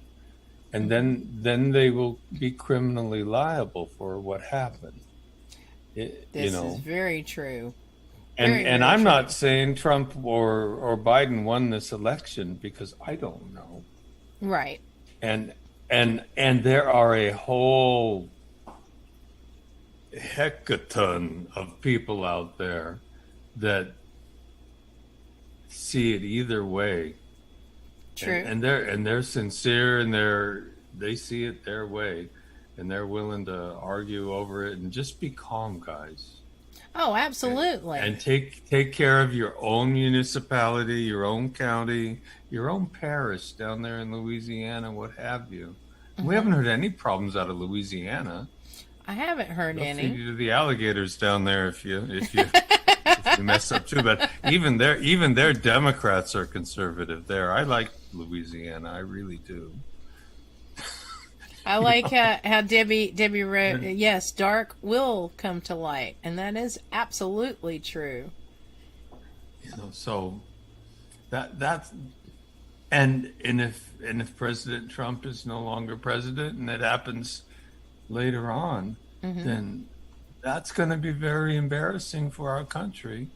and then they will be criminally liable for what happened. This is very true. And I'm not saying Trump or Biden won this election, because I don't know. Right. And there are a whole hecaton of people out there that see it either way. True. And they're sincere, and they see it their way, and they're willing to argue over it. And just be calm, guys. Oh, absolutely. And take care of your own municipality, your own county, your own parish down there in Louisiana, what have you. We haven't heard any problems out of Louisiana. I haven't heard They'll any. feed you to the alligators down there if you if you mess up too. But even their Democrats are conservative there. I like Louisiana. I really do. I like how Debbie wrote, yes, dark will come to light. And that is absolutely true. So that's and if President Trump is no longer president, and it happens later on, then that's going to be very embarrassing for our country.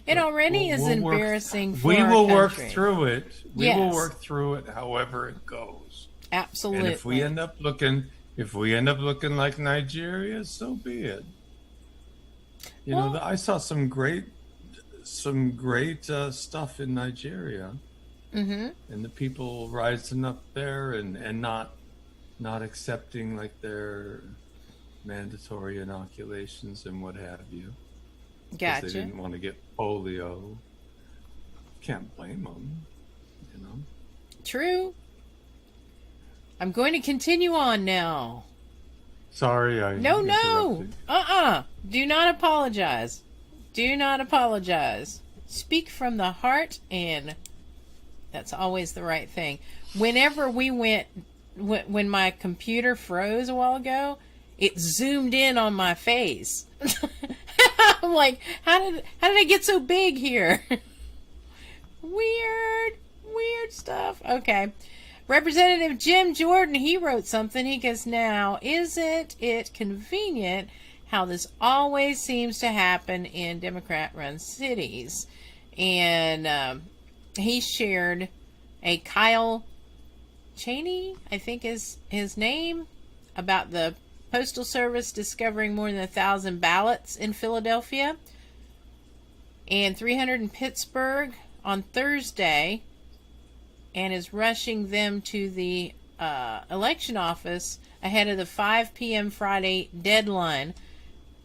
It already is embarrassing for we our will work country. through it. We Yes. will work through it however it goes. Absolutely. And if we end up looking like Nigeria, so be it. I saw some great stuff in Nigeria, and the people rising up there and not accepting like their mandatory inoculations and what have you. Because Gotcha. they didn't want to get polio. Can't blame them, True. I'm going to continue on now. Sorry, I No. interrupted. Do not apologize. Do not apologize. Speak from the heart, and that's always the right thing. Whenever we when my computer froze a while ago, it zoomed in on my face. I'm like, how did I get so big here? Weird stuff. Okay. Representative Jim Jordan, he wrote something. He goes, now, isn't it convenient how this always seems to happen in Democrat-run cities? And he shared a Kyle Cheney, I think is his name, about the Postal Service discovering more than 1,000 ballots in Philadelphia and 300 in Pittsburgh on Thursday, and is rushing them to the election office ahead of the 5 p.m. Friday deadline,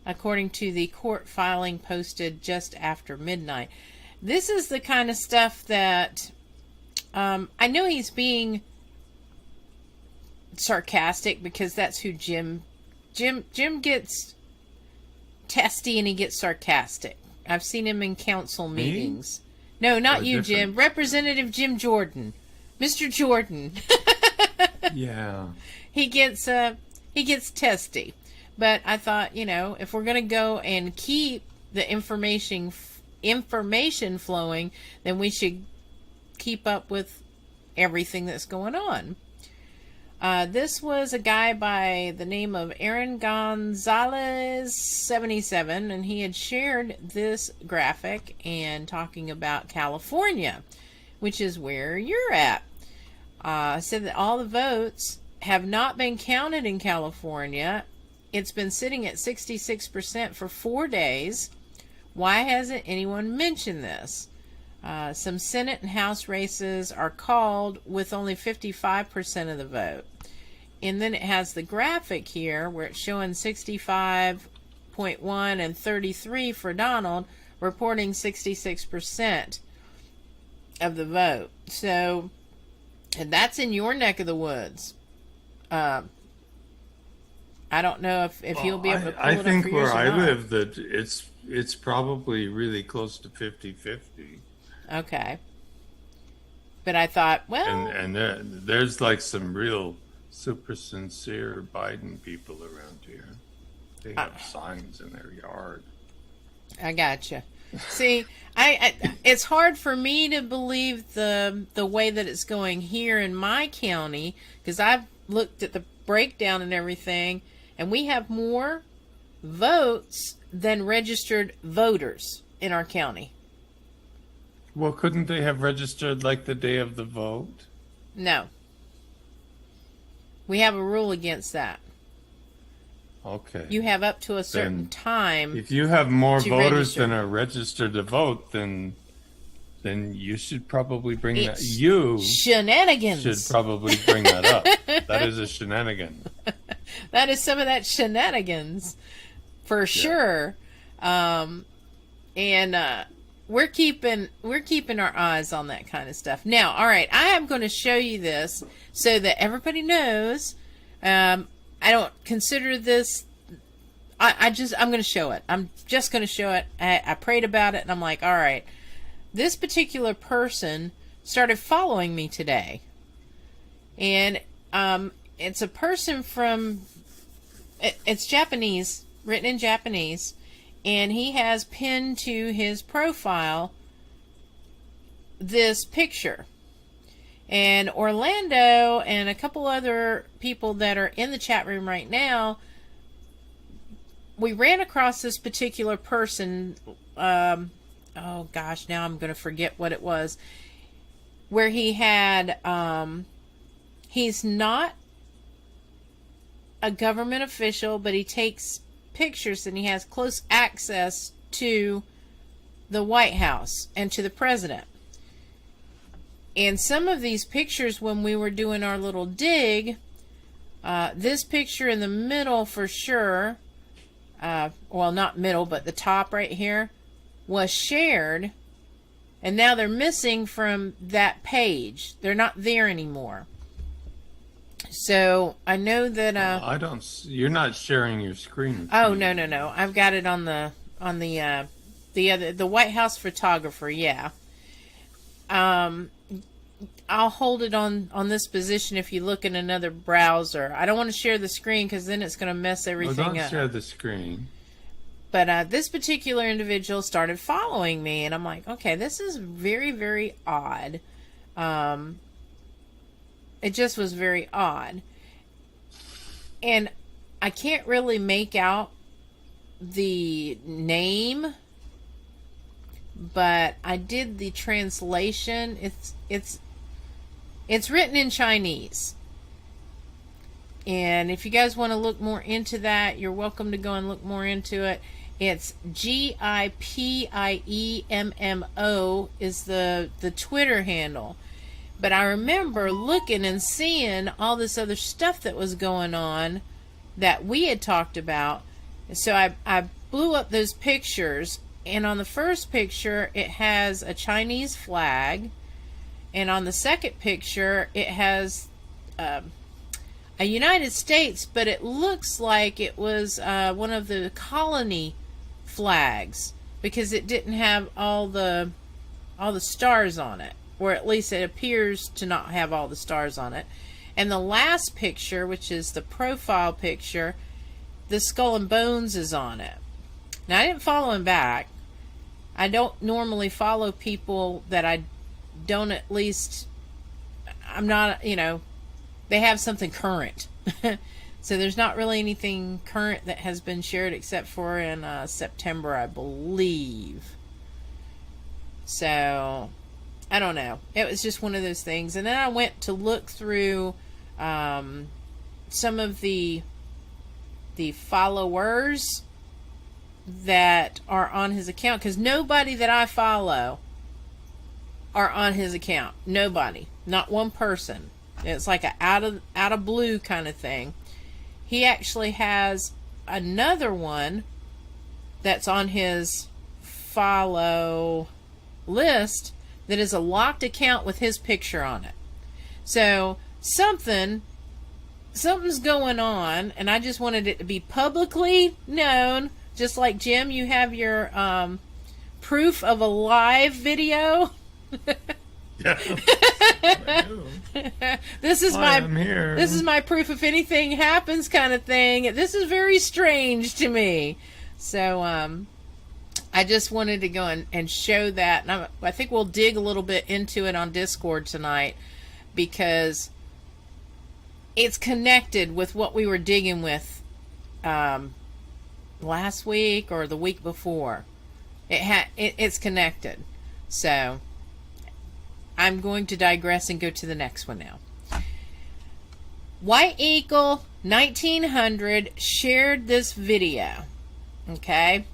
according to the court filing posted just after midnight. This is the kind of stuff that I know he's being sarcastic, because that's who Jim gets testy, and he gets sarcastic. I've seen him in council meetings. No, not you, Jim. Representative Jim Jordan. Mr. Jordan. Yeah. He gets testy. But I thought, if we're going to go and keep the information flowing, then we should keep up with everything that's going on. This was a guy by the name of Aaron Gonzalez 77, and he had shared this graphic and talking about California, which is where you're at. Said that all the votes have not been counted in California. It's been sitting at 66% for 4 days. Why hasn't anyone mentioned this? Some Senate and House races are called with only 55% of the vote. And then it has the graphic here where it's showing 65.1 and 33 for Donald, reporting 66% of the vote. So, and that's in your neck of the woods. I don't know if you'll be able to pull I it up think for where yours or I not. live that it's probably really close to 50-50. Okay. But I thought, well, And there's like some real super sincere Biden people around here. They have signs in their yard. I gotcha. See, I it's hard for me to believe the way that it's going here in my county, because I've looked at the breakdown and everything, and we have more votes than registered voters in our county. Well, couldn't they have registered like the day of the vote? No. We have a rule against that. Okay. You have up to a certain Then time. If you have more to voters register. than are registered to vote, then you should probably bring that. It's You shenanigans. should probably bring that up. That is a shenanigan. That is some of that shenanigans, for sure. We're keeping our eyes on that kind of stuff. Now, all right, I am going to show you this so that everybody knows. I don't consider this. I'm going to show it. I'm just going to show it. I prayed about it, and I'm like, all right, this particular person started following me today, and it's a person from. It's Japanese, written in Japanese. And he has pinned to his profile this picture. And Orlando and a couple other people that are in the chat room right now, we ran across this particular person. Oh gosh, now I'm going to forget what it was. Where he had, he's not a government official, but he takes pictures and he has close access to the White House and to the president. And some of these pictures, when we were doing our little dig, this picture in the middle for sure, well, not middle, but the top right here, was shared, and now they're missing from that page. They're not there anymore. So I know that I don't. You're not sharing your screen. With oh me. no, I've got it on the White House photographer. Yeah. I'll hold it on this position if you look in another browser. I don't want to share the screen because then it's going to mess everything don't up. share the screen. But this particular individual started following me, and I'm like, okay, this is very, very odd. It just was very odd. And I can't really make out the name, but I did the translation. It's written in Chinese. And if you guys want to look more into that, you're welcome to go and look more into it. It's GIPIEMMO is the Twitter handle. But I remember looking and seeing all this other stuff that was going on that we had talked about. So I blew up those pictures, and on the first picture it has a Chinese flag, and on the second picture it has a United States, but it looks like it was one of the colony flags because it didn't have all the stars on it. Or at least it appears to not have all the stars on it. And the last picture, which is the profile picture, the skull and bones is on it. Now, I didn't follow him back. I don't normally follow people that I don't at least, I'm not, they have something current. So there's not really anything current that has been shared except for in September, I believe. So I don't know. It was just one of those things. And then I went to look through some of the followers that are on his account, because nobody that I follow are on his account. Nobody, not one person. It's like a out of blue kind of thing. He actually has another one that's on his follow list that is a locked account with his picture on it. So something's going on, and I just wanted it to be publicly known. Just like Jim, you have your proof of a live video. Yeah. I do. This is I'm here. This is my proof if anything happens kind of thing. This is very strange to me. So I just wanted to go and show that. And I think we'll dig a little bit into it on Discord tonight, because it's connected with what we were digging with last week or the week before. It's connected. So I'm going to digress and go to the next one now. White Eagle 1900 shared this video. Okay.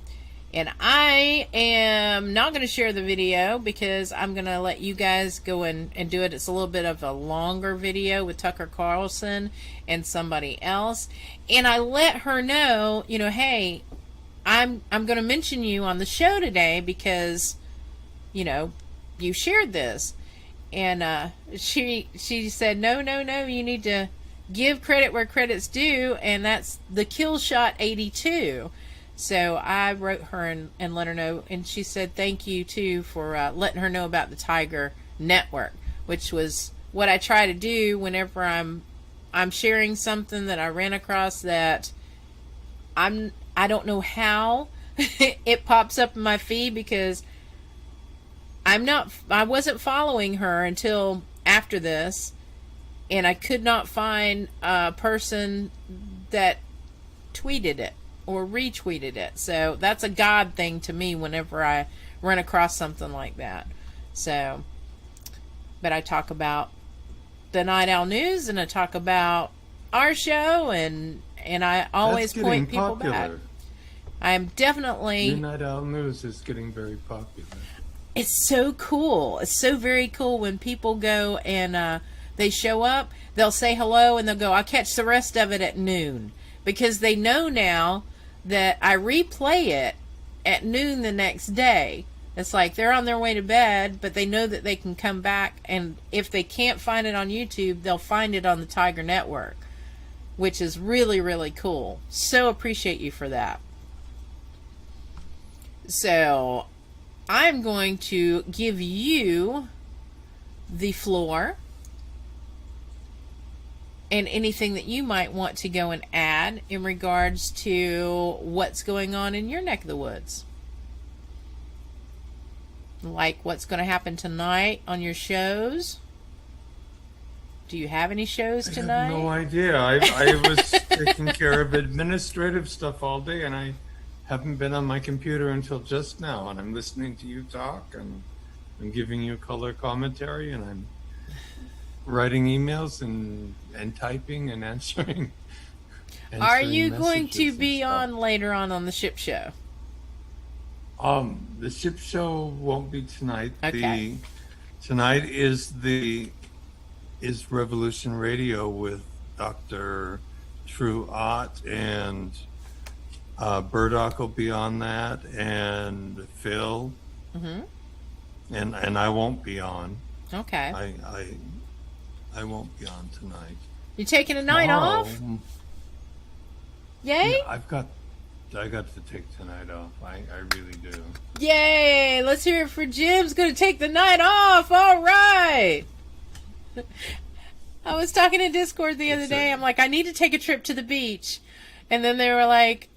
And I am not going to share the video because I'm going to let you guys go and do it. It's a little bit of a longer video with Tucker Carlson and somebody else. And I let her know, hey, I'm going to mention you on the show today because, you shared this. And she said, no, you need to give credit where credit's due, and that's the Kill Shot 82. So I wrote her and let her know, and she said thank you too for letting her know about the Tiger Network, which was what I try to do whenever I'm sharing something that I ran across that I don't know how it pops up in my feed, because I wasn't following her until after this, and I could not find a person that tweeted it or retweeted it. So that's a God thing to me whenever I run across something like that. So, but I talk about the Night Owl News, and I talk about our show, and I always point people back. I'm definitely... Your Night Owl News is getting very popular. It's so cool. It's so very cool when people go and they show up, they'll say hello, and they'll go, I'll catch the rest of it at noon. Because they know now that I replay it at noon the next day. It's like they're on their way to bed, but they know that they can come back, and if they can't find it on YouTube, they'll find it on the Tiger Network, which is really, really cool. So appreciate you for that. So I'm going to give you the floor and anything that you might want to go and add in regards to what's going on in your neck of the woods. Like what's going to happen tonight on your shows. Do you have any shows tonight? I have no idea. I was taking care of administrative stuff all day, and I haven't been on my computer until just now, and I'm listening to you talk, and I'm giving you color commentary, and I'm writing emails and typing and answering. Are you going to messages be and stuff. on later on the ship show? The ship show won't be tonight. Okay. Tonight is Revolution Radio with Dr. True Ott, and Burdock will be on that, and Phil, and I won't be on. Okay. I won't be on tonight. You taking a night Tomorrow, off? Yay! I got to take tonight off. I really do. Yay! Let's hear it for Jim's going to take the night off. All right. I was talking in Discord the other day. I'm like, I need to take a trip to the beach. And then they were like,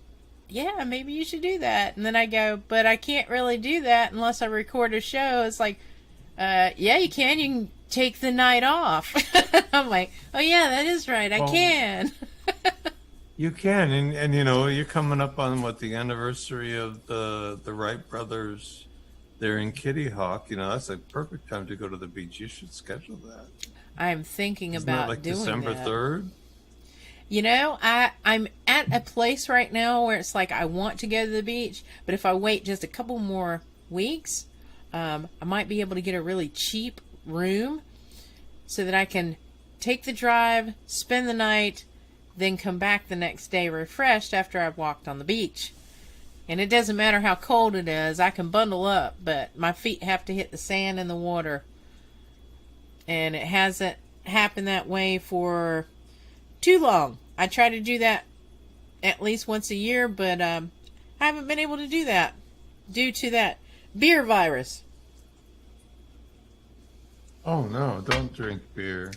yeah, maybe you should do that. And then I go, but I can't really do that unless I record a show. It's like, yeah, you can. take the night off. I'm like, oh yeah, that is right. I Well, can. You can, and you know, you're coming up on what, the anniversary of the Wright brothers. They're in Kitty Hawk. You know, that's a perfect time to go to the beach. You should schedule that. I'm thinking Isn't that about like doing December that. 3rd? You know, I'm at a place right now where it's like I want to go to the beach, but if I wait just a couple more weeks, I might be able to get a really cheap room so that I can take the drive, spend the night, then come back the next day refreshed after I've walked on the beach. And it doesn't matter how cold it is, I can bundle up, but my feet have to hit the sand and the water. And it hasn't happened that way for too long. I try to do that at least once a year, but I haven't been able to do that due to that beer virus. Oh no, don't drink beer.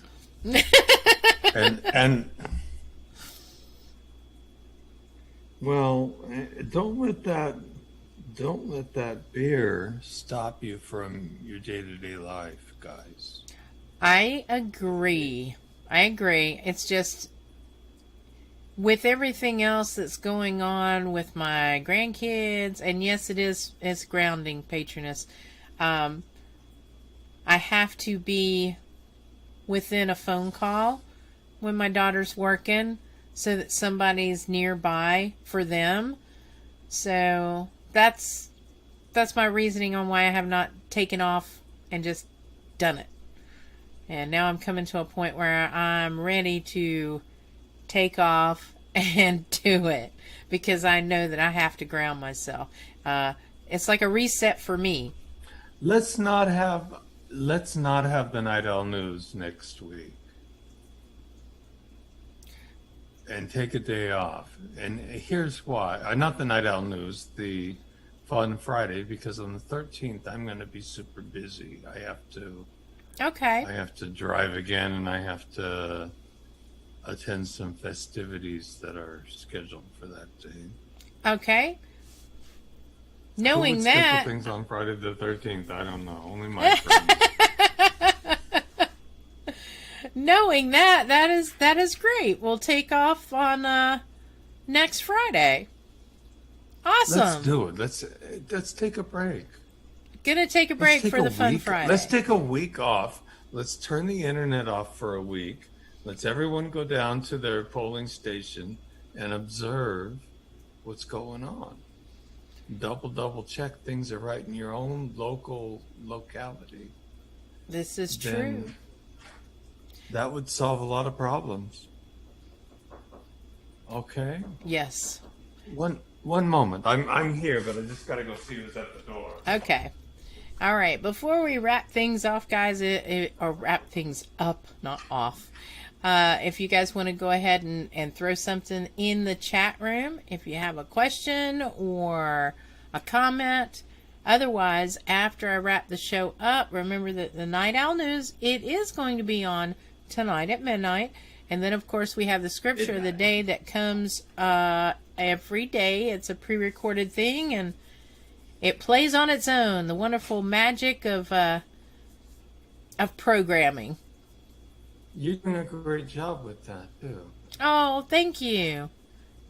and well, don't let that beer stop you from your day-to-day life, guys. I agree. It's just with everything else that's going on with my grandkids, and yes, it's grounding, Patroness. I have to be within a phone call when my daughter's working so that somebody's nearby for them. So that's my reasoning on why I have not taken off and just done it. And now I'm coming to a point where I'm ready to take off and do it because I know that I have to ground myself. It's like a reset for me. Let's not have the Night Owl News next week. And take a day off. And here's why. Not the Night Owl News, the Fun Friday, because on the 13th I'm going to be super busy. I have to drive again, and I have to attend some festivities that are scheduled for that day. Okay. Who Knowing would that, schedule things on Friday the 13th? I don't know. Only my friends. knowing that is great. We'll take off on next Friday. Awesome. Let's do it. Let's take a break. Gonna take a break for the Fun week. Friday. Let's take a week off. Let's turn the internet off for a week. Let's everyone go down to their polling station and observe what's going on. Double check things are right in your own locality. This is Then true. that would solve a lot of problems. Okay. Yes. One moment. I'm here, but I just gotta go see who's at the door. Okay. All right. Before we wrap things off, guys, or wrap things up, not off. If you guys want to go ahead and throw something in the chat room, if you have a question or a comment. Otherwise, after I wrap the show up, remember that the Night Owl News, it is going to be on tonight at midnight. And then, of course, we have the scripture of the day that comes every day. It's a pre-recorded thing, and it plays on its own. The wonderful magic of programming. You're doing a great job with that, too. Oh, thank you.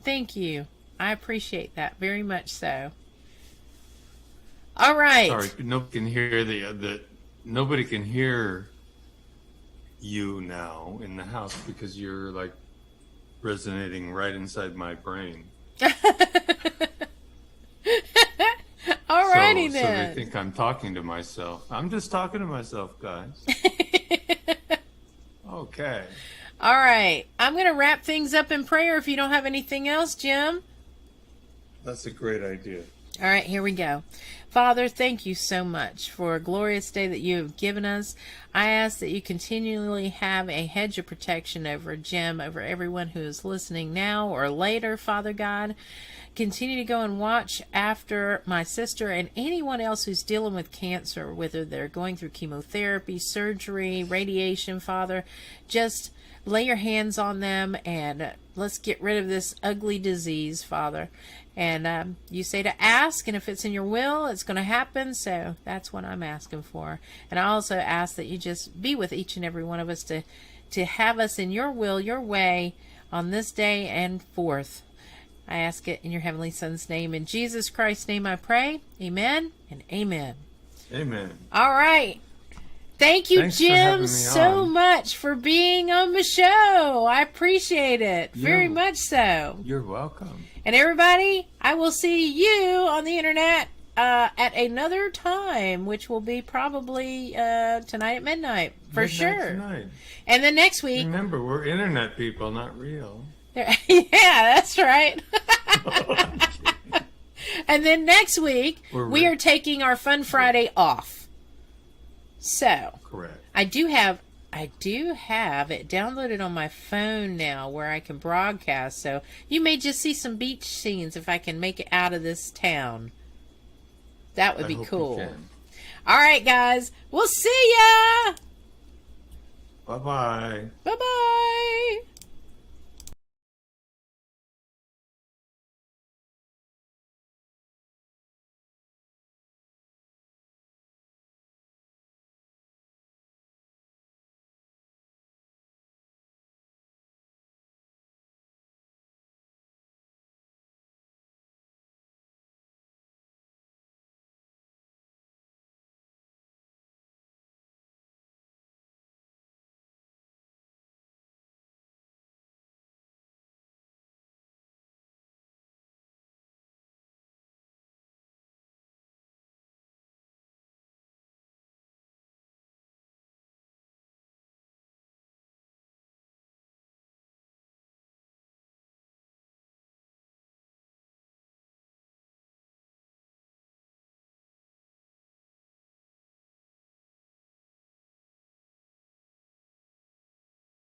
Thank you. I appreciate that very much so. All right. Sorry, nobody can hear nobody can hear you now in the house because you're like resonating right inside my brain. Alrighty So then. they think I'm talking to myself. I'm just talking to myself, guys. Okay. All right. I'm going to wrap things up in prayer if you don't have anything else, Jim. That's a great idea. All right, here we go. Father, thank you so much for a glorious day that you have given us. I ask that you continually have a hedge of protection over Jim, over everyone who is listening now or later, Father God. Continue to go and watch after my sister and anyone else who's dealing with cancer, whether they're going through chemotherapy, surgery, radiation, Father. Just lay your hands on them and let's get rid of this ugly disease, Father. And you say to ask, and if it's in your will, it's what's going to happen. So that's what I'm asking for. And I also ask that you just be with each and every one of us to have us in your will, your way on this day and forth. I ask it in your Heavenly Son's name. In Jesus Christ's name I pray. Amen and amen. Amen. All right. Thank you, Thanks for having Jim, me so on. much for being on the show. I appreciate it very much so. You're welcome. And everybody, I will see you on the internet at another time, which will be probably tonight at midnight, for Midnight sure. Tonight. And then next week... Remember, we're internet people, not real. Yeah, that's right. And then next week, we are taking our Fun Friday off. So, Correct. I do have it downloaded on my phone now where I can broadcast. So you may just see some beach scenes if I can make it out of this town. That would be cool. All right, guys. We'll see ya. Bye-bye. Bye.